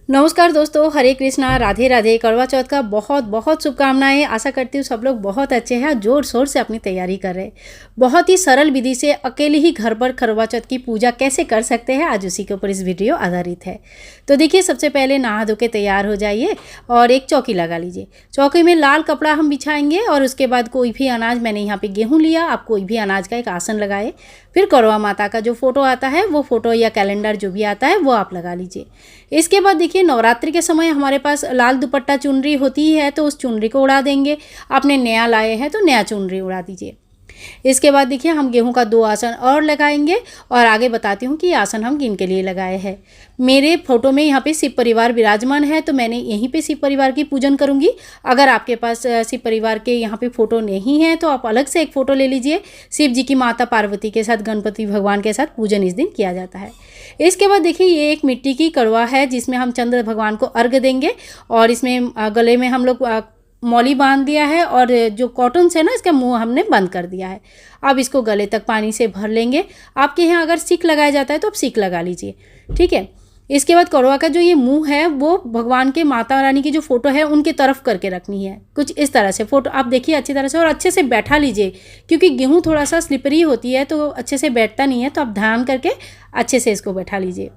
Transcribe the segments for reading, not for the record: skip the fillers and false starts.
नमस्कार दोस्तों, हरे कृष्णा, राधे राधे। करवा चौथ का बहुत बहुत शुभकामनाएं। आशा करती हूँ सब लोग बहुत अच्छे हैं, जोर शोर से अपनी तैयारी कर रहे हैं। बहुत ही सरल विधि से अकेले ही घर पर करवा चौथ की पूजा कैसे कर सकते हैं, आज उसी के ऊपर इस वीडियो आधारित है। तो देखिए, सबसे पहले नहा धो के तैयार हो जाइए और एक चौकी लगा लीजिए। चौकी में लाल कपड़ा हम बिछाएंगे और उसके बाद कोई भी अनाज, मैंने यहाँ पे गेहूँ लिया, आप कोई भी अनाज का एक आसन लगाए। फिर करवा माता का जो फोटो आता है वो फोटो या कैलेंडर जो भी आता है वो आप लगा लीजिए। इसके बाद देखिए, नवरात्रि के समय हमारे पास लाल दुपट्टा चुनरी होती है, तो उस चुनरी को उड़ा देंगे। आपने नया लाए हैं तो नया चुनरी उड़ा दीजिए। इसके बाद देखिए, हम गेहूं का 2 आसन और लगाएंगे और आगे बताती हूँ कि ये आसन हम किन के लिए लगाए हैं। मेरे फोटो में यहाँ पे शिव परिवार विराजमान है, तो मैंने यहीं पे शिव परिवार की पूजन करूँगी। अगर आपके पास शिव परिवार के यहाँ पे फोटो नहीं है तो आप अलग से एक फ़ोटो ले लीजिए। शिव जी की माता पार्वती के साथ, गणपति भगवान के साथ पूजन इस दिन किया जाता है। इसके बाद देखिए, ये एक मिट्टी की कड़वा है जिसमें हम चंद्र भगवान को अर्घ्य देंगे और इसमें गले में हम लोग मौली बांध दिया है और जो कॉटन से ना इसका मुंह हमने बंद कर दिया है। अब इसको गले तक पानी से भर लेंगे। आपके यहाँ अगर सिक लगाया जाता है तो आप सिक लगा लीजिए, ठीक है। इसके बाद करवा का जो ये मुंह है वो भगवान के, माता रानी की जो फोटो है उनके तरफ करके रखनी है, कुछ इस तरह से। फोटो आप देखिए अच्छी तरह से और अच्छे से बैठा लीजिए, क्योंकि गेहूँ थोड़ा सा स्लिपरी होती है तो अच्छे से बैठता नहीं है, तो आप ध्यान करके अच्छे से इसको बैठा लीजिए।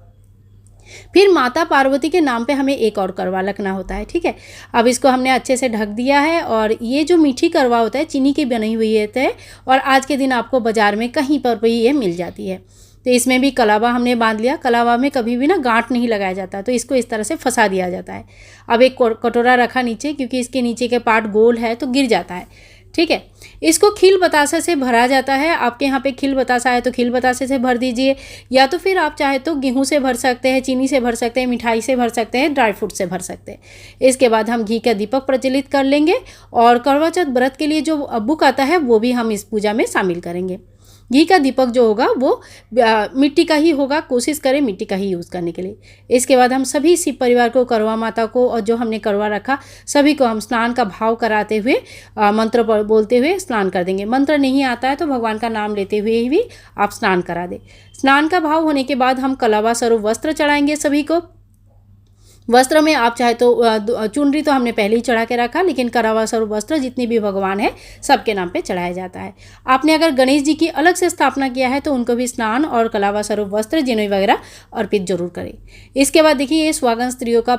फिर माता पार्वती के नाम पे हमें एक और करवा रखना होता है, ठीक है। अब इसको हमने अच्छे से ढक दिया है और ये जो मीठी करवा होता है चीनी की बनी हुई होता है और आज के दिन आपको बाज़ार में कहीं पर भी ये मिल जाती है। तो इसमें भी कलावा हमने बांध लिया। कलावा में कभी भी ना गांठ नहीं लगाया जाता, तो इसको इस तरह से फंसा दिया जाता है। अब एक कटोरा रखा नीचे, क्योंकि इसके नीचे के पार्ट गोल है तो गिर जाता है, ठीक है। इसको खील बतासा से भरा जाता है। आपके यहाँ पे खील बतासा है तो खील बतासे से भर दीजिए, या तो फिर आप चाहे तो गेहूं से भर सकते हैं, चीनी से भर सकते हैं, मिठाई से भर सकते हैं, ड्राई फ्रूट से भर सकते हैं। इसके बाद हम घी का दीपक प्रज्वलित कर लेंगे और करवा चौथ व्रत के लिए जो बुक आता है वो भी हम इस पूजा में शामिल करेंगे। घी का दीपक जो होगा वो मिट्टी का ही होगा, कोशिश करें मिट्टी का ही यूज़ करने के लिए। इसके बाद हम सभी शिव परिवार को, करवा माता को और जो हमने करवा रखा सभी को हम स्नान का भाव कराते हुए मंत्र बोलते हुए स्नान कर देंगे। मंत्र नहीं आता है तो भगवान का नाम लेते हुए ही भी आप स्नान करा दें। स्नान का भाव होने के बाद हम कलावा स्वरूप वस्त्र चढ़ाएंगे सभी को। वस्त्र में आप चाहे तो चुनरी तो हमने पहले ही चढ़ा के रखा, लेकिन करावा स्वरूप वस्त्र जितने भी भगवान है सबके नाम पे चढ़ाया जाता है। आपने अगर गणेश जी की अलग से स्थापना किया है तो उनको भी स्नान और कलावा स्वरूप वस्त्र, जिनोई वगैरह अर्पित जरूर करें। इसके बाद देखिए, ये सुहागन स्त्रियों का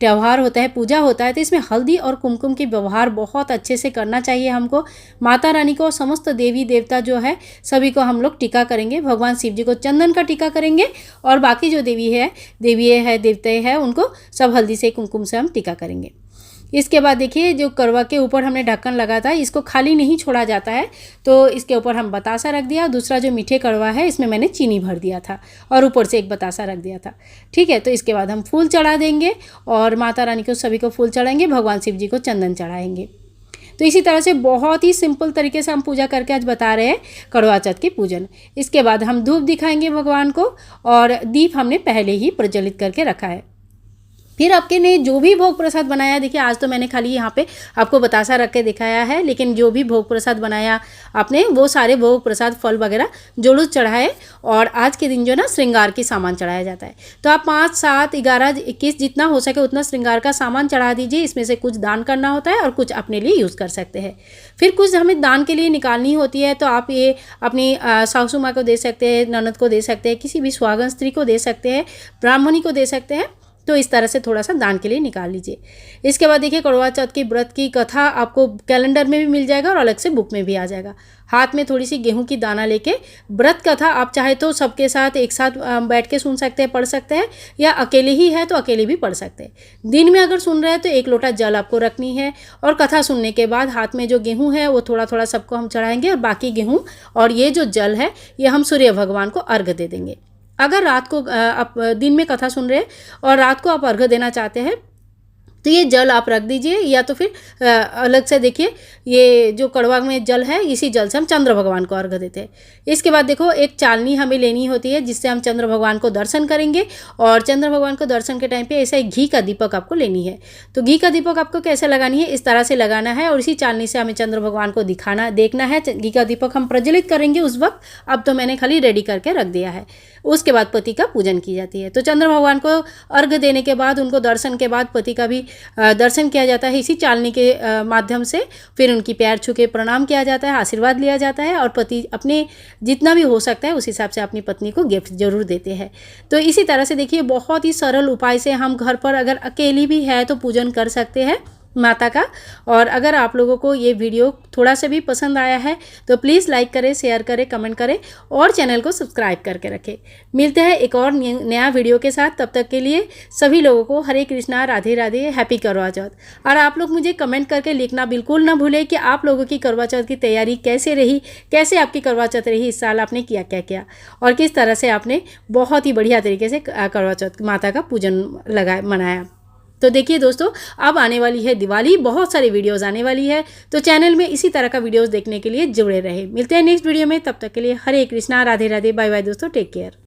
त्यौहार होता है, पूजा होता है, तो इसमें हल्दी और कुमकुम की व्यवहार बहुत अच्छे से करना चाहिए हमको। माता रानी को, समस्त देवी देवता जो है सभी को हम लोग टीका करेंगे। भगवान शिव जी को चंदन का टीका करेंगे और बाकी जो देवी है देवता है उनको सब हल्दी से, कुमकुम से हम टीका करेंगे। इसके बाद देखिए, जो करवा के ऊपर हमने ढक्कन लगा था इसको खाली नहीं छोड़ा जाता है, तो इसके ऊपर हम बतासा रख दिया। दूसरा जो मीठे करवा है इसमें मैंने चीनी भर दिया था और ऊपर से एक बतासा रख दिया था, ठीक है। तो इसके बाद हम फूल चढ़ा देंगे और माता रानी को सभी को फूल चढ़ाएंगे, भगवान शिव जी को चंदन चढ़ाएंगे। तो इसी तरह से बहुत ही सिंपल तरीके से हम पूजा करके आज बता रहे हैं करवा चौथ की पूजन। इसके बाद हम धूप दिखाएंगे भगवान को और दीप हमने पहले ही प्रज्वलित करके रखा है। फिर आपके ने जो भी भोग प्रसाद बनाया, देखिए आज तो मैंने खाली यहाँ पे आपको बतासा रख के दिखाया है, लेकिन जो भी भोग प्रसाद बनाया आपने वो सारे भोग प्रसाद, फल वगैरह जरूर चढ़ाए। और आज के दिन जो ना श्रृंगार की सामान चढ़ाया जाता है, तो आप 5, 7, 11, 21 जितना हो सके उतना श्रृंगार का सामान चढ़ा दीजिए। इसमें से कुछ दान करना होता है और कुछ अपने लिए यूज़ कर सकते हैं। फिर कुछ हमें दान के लिए निकालनी होती है, तो आप ये अपनी सासू माँ को दे सकते हैं, ननद को दे सकते हैं, किसी भी सुहागन स्त्री को दे सकते हैं, ब्राह्मणी को दे सकते हैं। तो इस तरह से थोड़ा सा दान के लिए निकाल लीजिए। इसके बाद देखिए, करवा चौथ की व्रत की कथा आपको कैलेंडर में भी मिल जाएगा और अलग से बुक में भी आ जाएगा। हाथ में थोड़ी सी गेहूं की दाना लेके व्रत कथा आप चाहे तो सबके साथ एक साथ बैठ के सुन सकते हैं, पढ़ सकते हैं, या अकेले ही है तो अकेले भी पढ़ सकते हैं। दिन में अगर सुन रहे हैं तो 1 लोटा जल आपको रखनी है और कथा सुनने के बाद हाथ में जो गेहूँ है वो थोड़ा थोड़ा सबको हम चढ़ाएंगे और बाकी गेहूँ और ये जो जल है ये हम सूर्य भगवान को अर्घ्य दे देंगे। अगर रात को आप दिन में कथा सुन रहे हैं और रात को आप अर्घ्य देना चाहते हैं तो ये जल आप रख दीजिए, या तो फिर अलग से देखिए ये जो कड़वा में जल है, इसी जल से हम चंद्र भगवान को अर्घ देते हैं। इसके बाद देखो एक चालनी हमें लेनी होती है जिससे हम चंद्र भगवान को दर्शन करेंगे, और चंद्र भगवान को दर्शन के टाइम पे ऐसा एक घी का दीपक आपको लेनी है। तो घी का दीपक आपको कैसे लगानी है, इस तरह से लगाना है और इसी चालनी से हमें चंद्र भगवान को देखना है। घी का दीपक हम प्रज्वलित करेंगे उस वक्त, अब तो मैंने खाली रेडी करके रख दिया है। उसके बाद पति का पूजन की जाती है। तो चंद्र भगवान को अर्घ देने के बाद, उनको दर्शन के बाद पति का भी दर्शन किया जाता है इसी चालनी के माध्यम से। फिर उनकी पैर छू के प्रणाम किया जाता है, आशीर्वाद लिया जाता है, और पति अपने जितना भी हो सकता है उस हिसाब से अपनी पत्नी को गिफ्ट जरूर देते हैं। तो इसी तरह से देखिए बहुत ही सरल उपाय से हम घर पर अगर अकेली भी है तो पूजन कर सकते हैं माता का। और अगर आप लोगों को ये वीडियो थोड़ा सा भी पसंद आया है तो प्लीज़ लाइक करें, शेयर करें, कमेंट करें और चैनल को सब्सक्राइब करके रखें। मिलते हैं एक और नया वीडियो के साथ, तब तक के लिए सभी लोगों को हरे कृष्णा, राधे राधे, हैप्पी करवा चौथ। और आप लोग मुझे कमेंट करके लिखना बिल्कुल ना भूलें कि आप लोगों की करवा चौथ की तैयारी कैसे रही, कैसे आपकी करवा चौथ रही, इस साल आपने क्या क्या किया और किस तरह से आपने बहुत ही बढ़िया तरीके से करवा चौथ माता का पूजन मनाया। तो देखिए दोस्तों, अब आने वाली है दिवाली, बहुत सारी वीडियोस आने वाली है, तो चैनल में इसी तरह का वीडियोस देखने के लिए जुड़े रहे। मिलते हैं नेक्स्ट वीडियो में, तब तक के लिए हरे कृष्णा, राधे राधे, बाय बाय दोस्तों, टेक केयर।